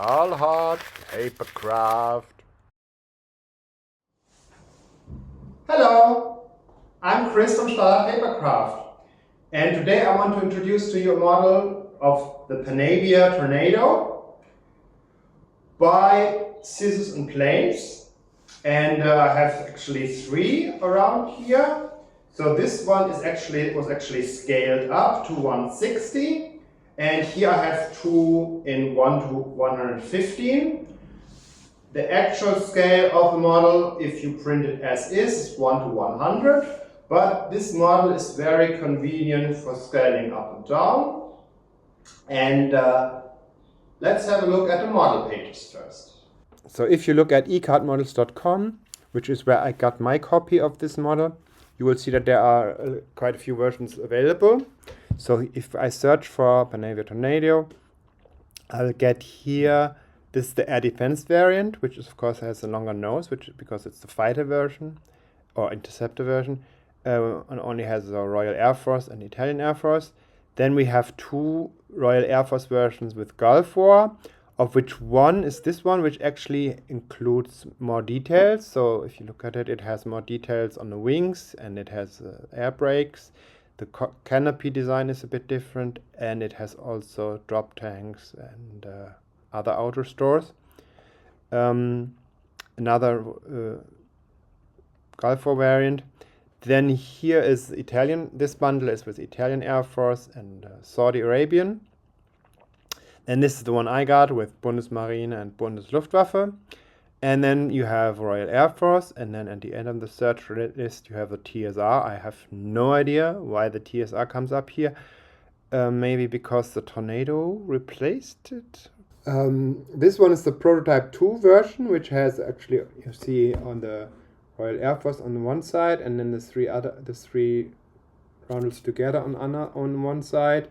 Stahlhardt Papercraft. Hello, I'm Chris from Stahlhardt Papercraft, and today I want to introduce to you a model of the Panavia Tornado by Scissors and Planes, and I have actually 3 around here. So this one was actually scaled up to 160, and here I have 2 in 1 to 115. The actual scale of the model, if you print it as is 1 to 100, but this model is very convenient for scaling up and down. And let's have a look at the model pages first. So if you look at ecardmodels.com, which is where I got my copy of this model, you will see that there are quite a few versions available. So if I search for Panavia Tornado, I'll get here. This is the air defense variant, which is, of course has a longer nose, because it's the fighter version or interceptor version, and only has the Royal Air Force and Italian Air Force. Then we have 2 Royal Air Force versions with Gulf War, of which one is this one, which actually includes more details. So if you look at it, it has more details on the wings, and it has air brakes. The canopy design is a bit different, and it has also drop tanks and other outer stores. Another Gulf War variant. Then here is Italian. This bundle is with Italian Air Force and Saudi Arabian. And this is the one I got with Bundesmarine and Bundesluftwaffe. And then you have Royal Air Force, and then at the end of the search list you have the TSR. I have no idea why the TSR comes up here. Maybe because the Tornado replaced it. This one is the prototype 2 version, which has actually, you see on the Royal Air Force on the one side, and then the three roundels together on one side.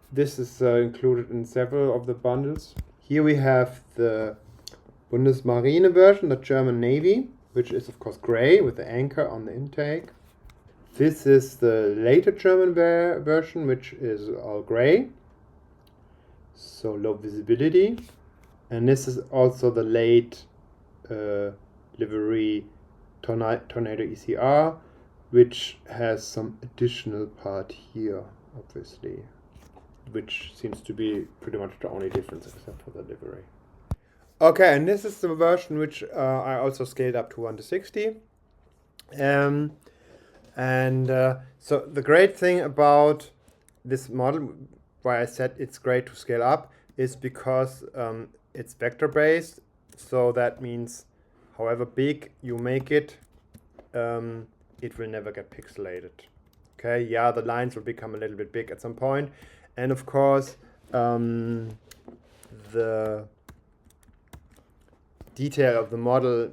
This is included in several of the bundles. Here we have the Bundesmarine version, the German Navy, which is of course gray with the anchor on the intake. This is the later German version, which is all gray, so low visibility. And this is also the late livery Tornado ECR, which has some additional part here, obviously, which seems to be pretty much the only difference except for the livery. Okay, and this is the version which I also scaled up to 1 to 60. So the great thing about this model, why I said it's great to scale up, is because it's vector based. So that means however big you make it, it will never get pixelated. Okay, yeah, the lines will become a little bit big at some point. And of course, the detail of the model,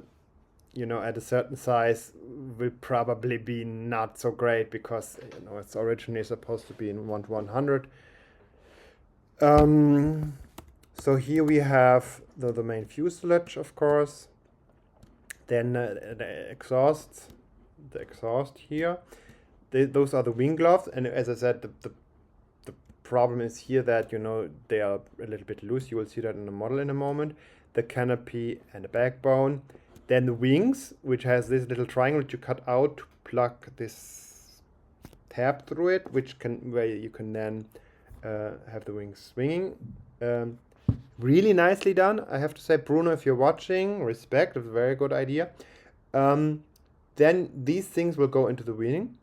at a certain size will probably be not so great, because it's originally supposed to be in 1 to 100. So here we have the main fuselage, of course. Then the exhaust here. Those are the wing gloves, and as I said, the problem is here that they are a little bit loose. You will see that in the model in a moment. The canopy and the backbone. Then the wings, which has this little triangle that you cut out to plug this tab through it, where you can then have the wings swinging. Really nicely done, I have to say. Bruno, if you're watching, respect. It's a very good idea. Then these things will go into the wing.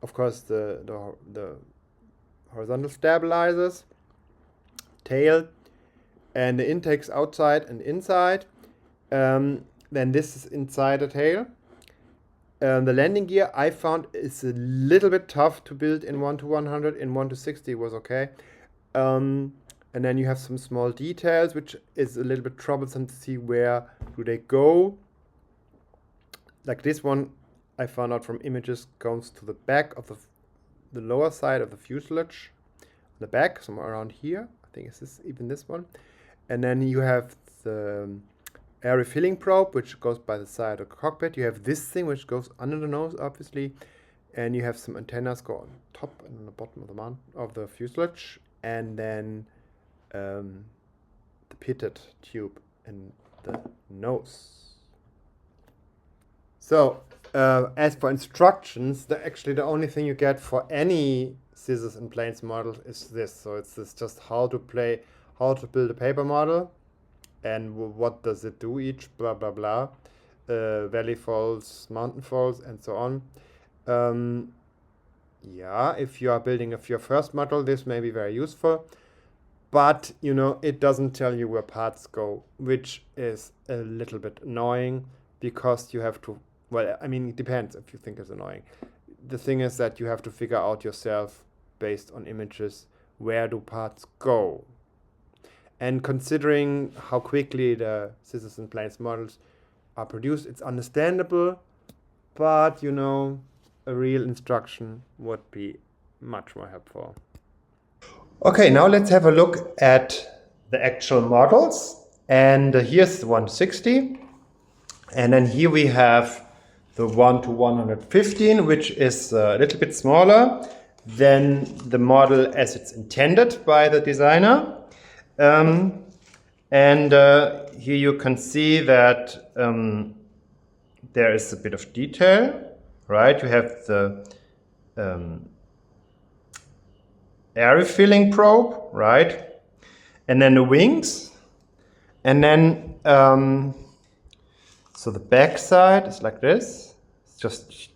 Of course, the horizontal stabilizers, tail, and the intakes outside and inside. Then this is inside the tail. The landing gear I found is a little bit tough to build in 1 to 100. In 1 to 60 was okay. And then you have some small details, which is a little bit troublesome to see where do they go. Like this one, I found out from images, goes to the back of the lower side of the fuselage, the back, somewhere around here. I think it's even this one. And then you have the air refilling probe, which goes by the side of the cockpit. You have this thing, which goes under the nose, obviously. And you have some antennas go on top and on the bottom of the fuselage. And then the pitted tube in the nose. So, as for instructions, actually the only thing you get for any scissors and planes model is this. So it's this just how to build a paper model, and what does it do each, blah blah blah, valley falls, mountain falls, and so on. Yeah, if you are building your first model, this may be very useful, but you know, it doesn't tell you where parts go, which is a little bit annoying, because you have to, well, I mean, it depends if you think it's annoying. The thing is that you have to figure out yourself, based on images, where do parts go. And considering how quickly the scissors and planes models are produced, it's understandable, but you know, a real instruction would be much more helpful. Okay, now let's have a look at the actual models. And here's the 160. And then here we have the 1 to 115, which is a little bit smaller than the model as it's intended by the designer. Here you can see that there is a bit of detail, right? You have the air refilling probe, right? And then the wings. And then, so the back side is like this. It's just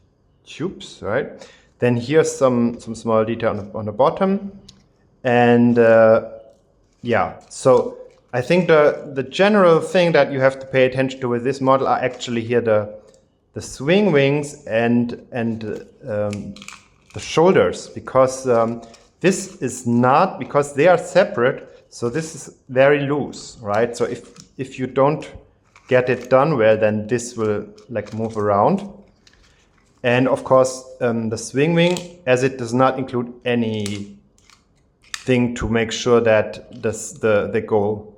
tubes, right? Then here's some small detail on the bottom. And yeah, so I think the general thing that you have to pay attention to with this model are actually here the swing wings and the shoulders, because this is not, because they are separate, so this is very loose, right? So if you don't get it done well, then this will like move around. And of course, the swing wing, as it does not include any thing to make sure that they go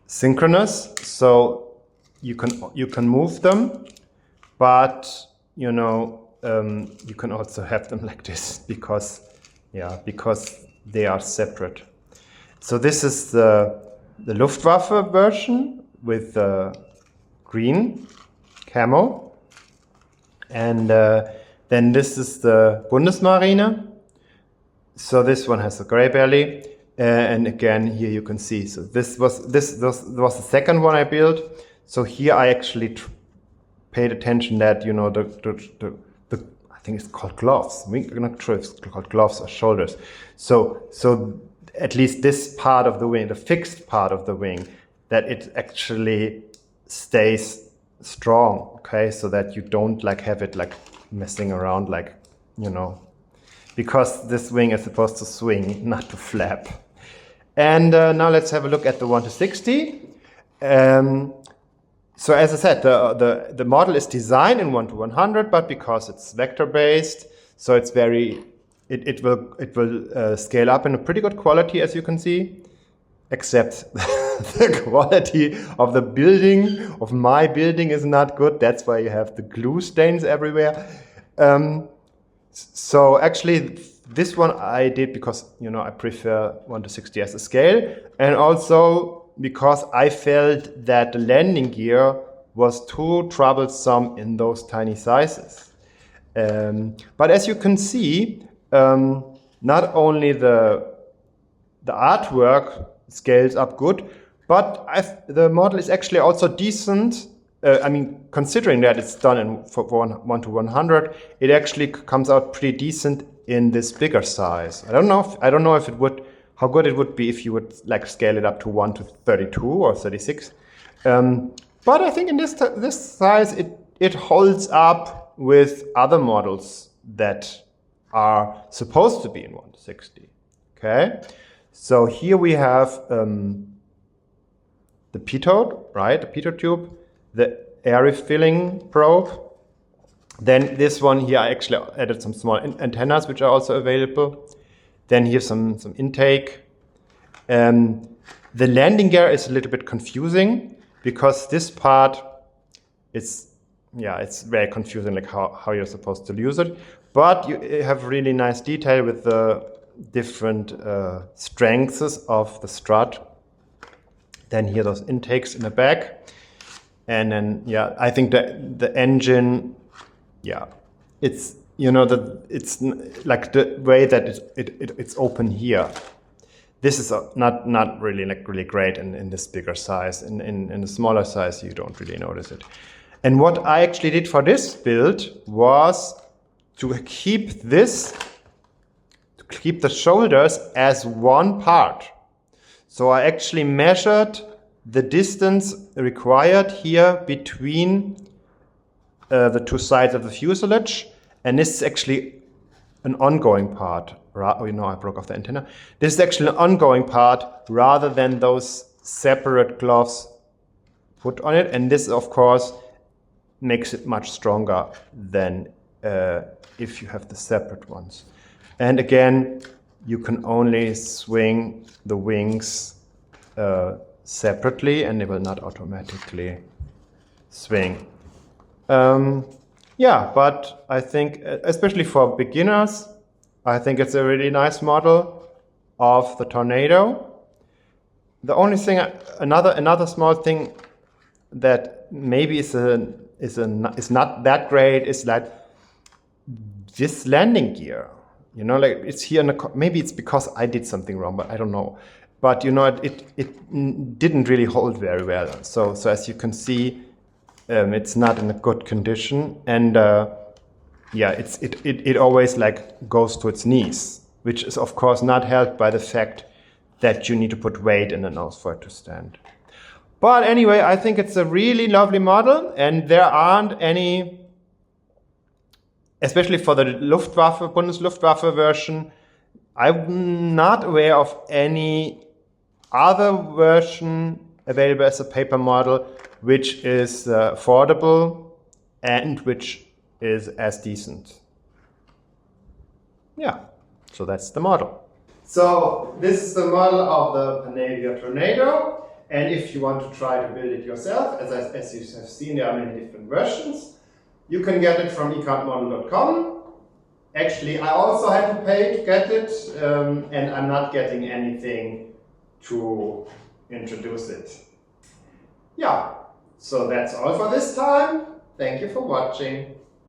synchronous, so you can move them, but you know, you can also have them like this, because they are separate. So this is the Luftwaffe version with green camo, and then this is the Bundesmarine. So this one has a gray belly, and again here you can see. So this was the second one I built. So here I actually paid attention that, you know, the I think it's called gloves. I'm not sure if it's called gloves or shoulders. So at least this part of the wing, the fixed part of the wing, that it actually stays strong. Okay, so that you don't like have it like messing around, like, you know, because this wing is supposed to swing, not to flap. And now let's have a look at the 1 to 60. So as I said, the model is designed in 1 to 100, but because it's vector based, so it's very, it will scale up in a pretty good quality, as you can see, except the quality of the building, of my building, is not good. That's why you have the glue stains everywhere. So actually this one I did because, you know, I prefer 1 to 60 as a scale, and also because I felt that the landing gear was too troublesome in those tiny sizes. But as you can see, not only the artwork scales up good, but the model is actually also decent. I mean, considering that it's done for 1 to 100, it actually comes out pretty decent in this bigger size. I don't know if it would, how good it would be if you would like scale it up to 1 to 32 or 36. But I think in this size, it holds up with other models that are supposed to be in 1 to 60. Okay, so here we have the pitot, right? The pitot tube, the air refilling probe. Then this one here, I actually added some small antennas, which are also available. Then here's some intake. The landing gear is a little bit confusing because this part is, yeah, it's very confusing, like how you're supposed to use it. But you have really nice detail with the different strengths of the strut Then here those intakes in the back. And then, yeah, I think the engine, yeah, it's, you know, it's like the way that it's open here. This is not really like really great in this bigger size. In the smaller size, you don't really notice it. And what I actually did for this build was to keep the shoulders as one part. So I actually measured the distance required here between the two sides of the fuselage, and this is actually an ongoing part. Oh, you know, I broke off the antenna. This is actually an ongoing part rather than those separate gloves put on it, and this, of course, makes it much stronger than if you have the separate ones. And again, you can only swing the wings separately, and they will not automatically swing. Yeah, but I think, especially for beginners, I think it's a really nice model of the Tornado. The only thing, another small thing that maybe is not that great is that this landing gear. You know, like it's here in the, maybe it's because I did something wrong, but I don't know. But you know, it didn't really hold very well. So as you can see, it's not in a good condition, and yeah, it always like goes to its knees, which is of course not helped by the fact that you need to put weight in the nose for it to stand. But anyway, I think it's a really lovely model, and there aren't any, especially for the Luftwaffe, Bundesluftwaffe version, I'm not aware of any other version available as a paper model which is affordable and which is as decent. Yeah, so that's the model. So this is the model of the Panavia Tornado, and if you want to try to build it yourself, as you have seen, there are many different versions. You can get it from ecardmodel.com. Actually, I also had to pay to get it, and I'm not getting anything to introduce it. Yeah, so that's all for this time. Thank you for watching.